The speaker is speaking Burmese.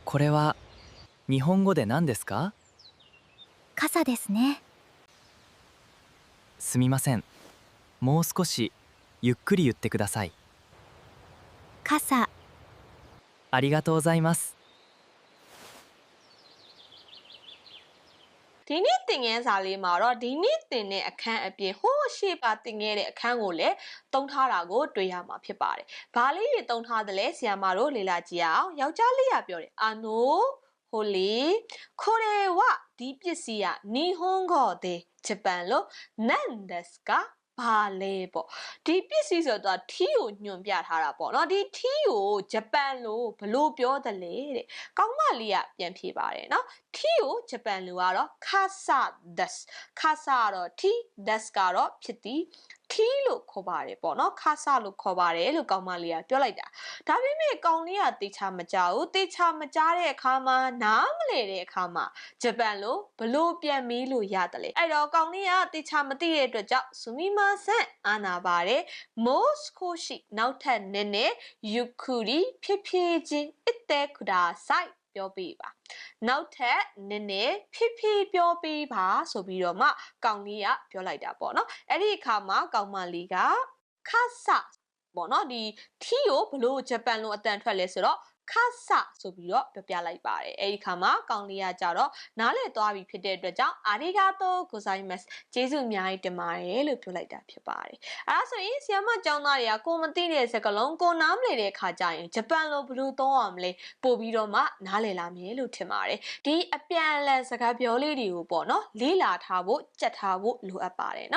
これは日本語で何ですか？傘ですね。すみません。もう少しゆっくり言ってください。傘、ありがとうございます。ဒီနေ့သင်ခန်းစာလေးမှာတော့ဒီနေ့သင်တဲ့အခန်းအပြင်ဟိုးရှေ့ပါသင်ခဲ့တဲ့အခန်းကိုလည်းသုံးထားတာကိုတွေ့ရမှာဖြစ်ပါတယ်။ဘာလေးတွေသုံးထားသလဲဆရာမတို့လေ့လာကြည့်အောင်။ယောက်ျားလေးကပြောတယ်။ဟိုလေこれはဒီပစ္စည်းက日本語でဂျပန်လိုなんですかဘာလဲပေါ့ဒီပစ္စည်းဆိုတော့ထီကိုညွှန်ပြထားတာပေါ့နော်ဒီထီကိုဂျပန်လိုဘလို့ပြောသလဲတဲ့ကောင်းမလေးကပြန်ဖြေပါတယ်နော်ထီကိုဂျပန်လိုကတော့カサですカサကတော့ထီですကတော့ဖြစ်သည်ထီလို့ခေါ်ပါတယ်ပေါ့နော်カサလို့ခေါ်ပါတယ်လို့ကောင်းမလေးကပြောလိုက်တာဒါပေမဲ့ကောင်းလေးကတေချာမကြဘူးတေချာမကြတဲ့အခါမှာနားမလည်တဲ့အခါမှာဂျပန်လိုဘလို့ပြန်မေးလို့ရတယ်လေအဲ့တော့ကောင်းလေးကတေချာမသိတဲ့အတွက်ကြောင့်ဆူမီမာဆန်အာနာပါတယ်もう少しနောက်ထပ်နည်းနည်းゆっくりဖြည်းဖြည်းချင်း言ってくださいပြောပြပါနောက်ထပ်နည်းနည်းဖြည်းဖြည်းပြောပြပါဆိုပြီးတော့မှကောင်လေးကပြောလိုက်တာပေါ့နော်အဲ့ဒီအခါမှာကောင်မလေးကခါဆပေါ့နော်ဒီထီကိုဘလို့ဂျပန်လိုအတန်ထွက်လဲဆိုတော့ခါဆဆိုပြီးတော့ပြောပြလိုက်ပါတယ်အဲ့ဒီခါမှာကောင်လေးကကြတော့နားလည်သွားပြီဖြစ်တဲ့အတွက်ကြောင့်အာရီဂါတိုဂိုဇိုင်းမတ်ကျေးဇူးအများကြီးတင်ပါတယ်လို့ပြောလိုက်တာဖြစ်ပါတယ်အဲ့ဒါဆိုရင်ဆီယမကျောင်းသားတွေကကိုမသိတဲ့စကားလုံးကိုနားမလည်တဲ့အခါကျရင်ဂျပန်လိုဘလို့သုံးရမလဲပို့ပြီးတော့မှနားလည်လာမယ်လို့ထင်ပါတယ်ဒီအပြန်အလှန်စကားပြောလေးတွေကိုပေါ့နော်လေ့လာထားဖို့ကြက်ထားဖို့လိုအပ်ပါတယ်နော်